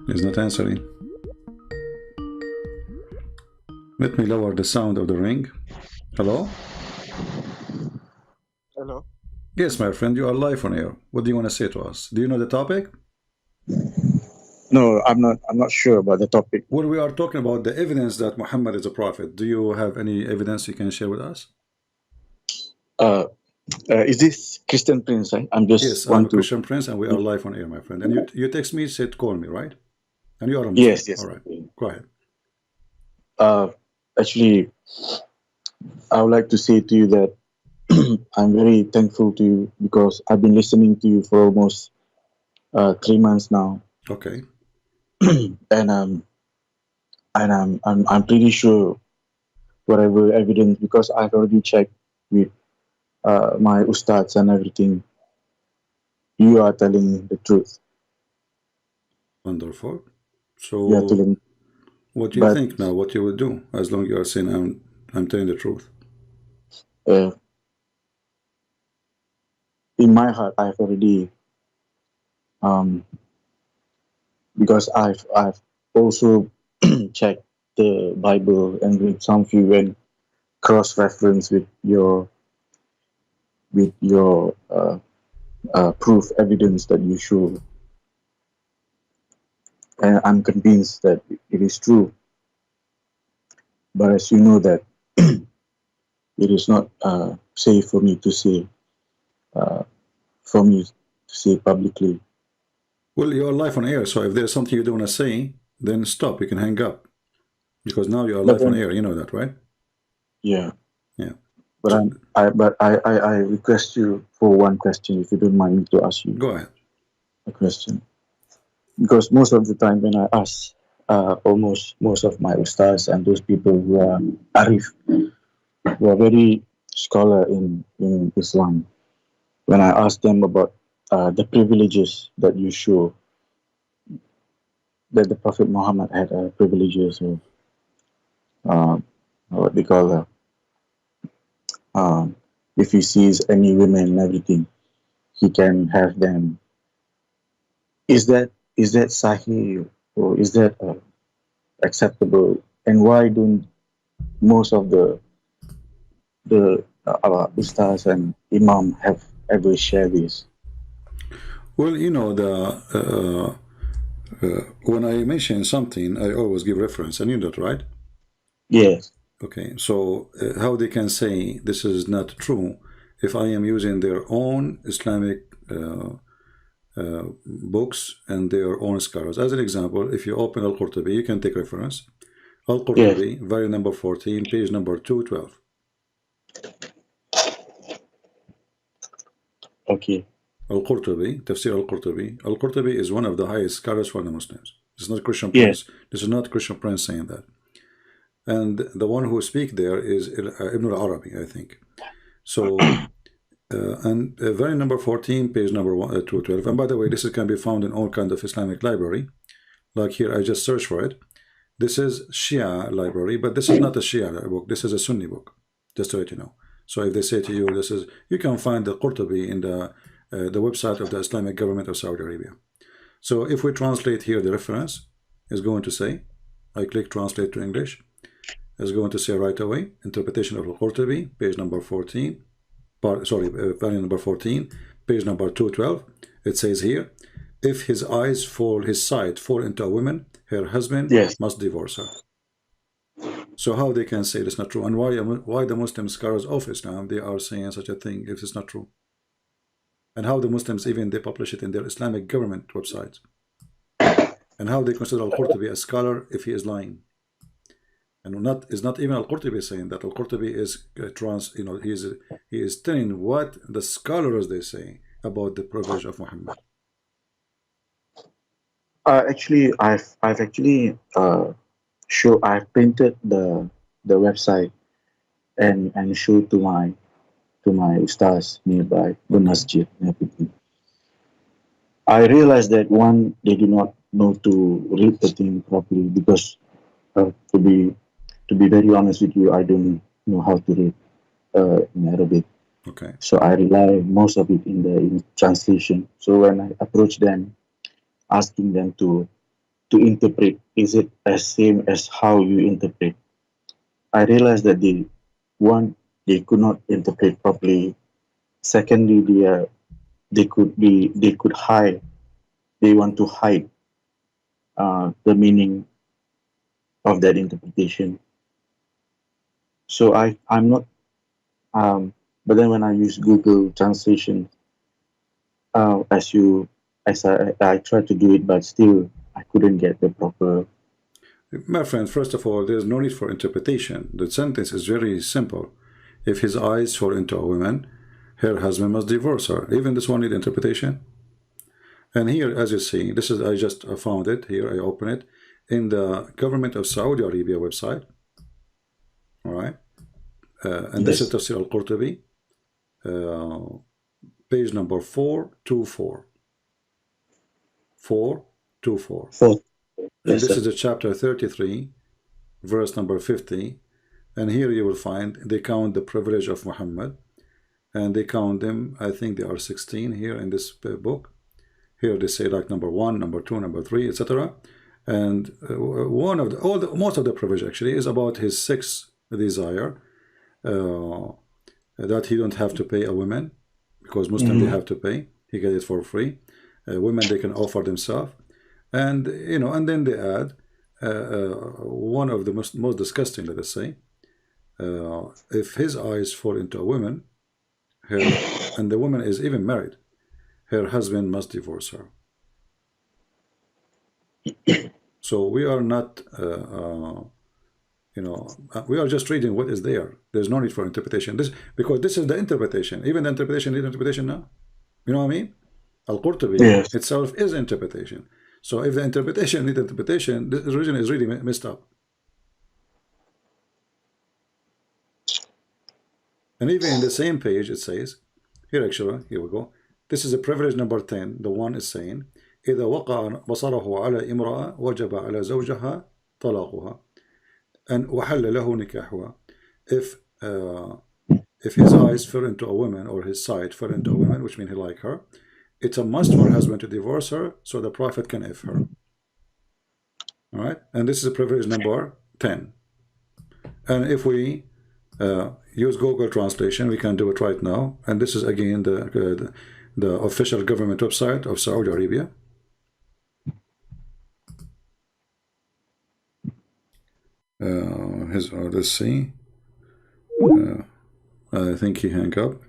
He's not answering. Let me lower the sound of the ring. Hello? Hello. Yes, my friend, you are live on air. What do you want to say to us? Do you know the topic? No, I'm not. I'm not sure about the topic. Well, we are talking about the evidence that Muhammad is a prophet. Do you have any evidence you can share with us? Uh, is this Christian Prince? I'm just Yes, I'm a want to. Christian prince and we are live on air, my friend. And you text me, said call me, right? And you are a Muslim. Yes, All yes. right. Go ahead. Uh, Actually, I would like to say to you that I'm very thankful to you because I've been listening to you for almost 3 months now, Okay. and I'm pretty sure whatever evidence because I've already checked with my ustads and everything. You are telling the truth. Wonderful. You are So telling, what do you but think now? What you will do as long as you are saying I'm telling the truth? uh, in my heart, I've already um, because I've also checked the Bible and read some few and cross reference with your proof evidence that you show, and I'm convinced that it is true. But as you know that it is not safe for me to say uh, for me to say publicly. Well, you are live on air, so if there's something you don't want to say, then stop. You can hang up because now you are But live on then, air. You know that, right? yeah. Yeah. But So I request you for one question, if you don't mind me to ask you go ahead. a question. Because most of the time when I ask almost most of my ustads and those people who are arif, who are very scholar in Islam, when I ask them about the privileges that you show, that the Prophet Muhammad had privileges of uh, what they call uh, if he sees any women and everything, he can have them. Is that sahih or is that acceptable? And why don't most of the our ustaz and imam have ever shared this? Well, you know when I mention something, I always give reference, and you know that, right? Yes, Okay. So how they can say this is not true if I am using their own Islamic books and their own scholars? As an example, if you open Al-Qurtubi, you can take reference. yes, Al-Qurtubi, volume number 14, page number 212. okay, Al-Qurtubi, Tafsir Al-Qurtubi. Al-Qurtubi is one of the highest scholars for the Muslims. This is not Christian yes, Prince. This is not Christian Prince saying that. And the one who speak there is Ibn al-Arabi, I think. So, and very number 14, page number 212. And by the way, this can be found in all kind of Islamic library. Like here, I just searched for it. This is Shia library, but this is not a Shia book. This is a Sunni book, just to let you know. So if they say to you, this is, you can find the Qurtubi in the website of the Islamic government of Saudi Arabia. So if we translate here, the reference is going to say, I click translate to English, is going to say right away, interpretation of Al-Qurtubi, page number 14, volume number 14, page number 212. It says here, if his sight fall into a woman, her husband yes. must divorce her. So how they can say it's not true, and why the Muslim scholars of Islam they are saying such a thing if it's not true, and how the Muslims even they publish it in their Islamic government websites, and how they consider Al-Qurtubi a scholar if he is lying, and not is not even Al-Qurtubi saying that. Al-Qurtubi is he is telling what the scholars they say about the privilege of Muhammad. Actually, I've actually I've printed the website and showed to my ustaz nearby the Okay, masjid and everything. I realized that one, they do not know to read the thing properly because uh, to be to be very honest with you, I don't know how to read in Arabic. okay, So I rely most of it in translation. So when I approach them, asking them to to interpret, is it as same as how you interpret? I realized that they could not interpret properly. Secondly, they could hide. They want to hide the meaning of that interpretation. So I'm not. But then when I use Google Translation, as you as I tried to do it, but still I couldn't get the proper. My friend, first of all, there's no need for interpretation. The sentence is very simple. If his eyes fall into a woman, her husband must divorce her. Even this one need interpretation. And here, as you see, this is, I just found it here, I open it in the government of Saudi Arabia website. All right. And this is Yes. Tafsir al-Qurtubi, page number 424. 424. Fourth. And Yes, this sir. is the chapter 33, verse number 50. And here you will find they count the privilege of Muhammad, and they count them, I think they are 16 here in this book. Here they say like number 1, number 2, number 3, etc. And one of the, most of the privilege actually is about his sixth desire, that he don't have to pay a woman, because Muslim they have to pay. He get it for free. Women they can offer themselves, and you know, and then they add one of the most disgusting, let us say, if his eyes fall into a woman, her, and the woman is even married, her husband must divorce her. So we are not, you know, we are just reading what is there. There's no need for interpretation. This because this is the interpretation. Even the interpretation need interpretation now. You know what I mean? Al-Qurtubi Yes. itself is interpretation. So if the interpretation need interpretation, the religion is really messed up. And even in the same page, it says, here actually, here we go. This is a privilege number 10. The one is saying, إذا وقع بصره على امرأة وجب على زوجها طلاقها and وحل له نكاحها. If his eyes fell into a woman, or his sight fell into a woman, which means he like her, it's a must for a husband to divorce her so the Prophet can F her. All right, and this is a privilege number 10. And if we use Google Translation, we can do it right now. And this is again the official government website of Saudi Arabia. Let's see. I think he hung up.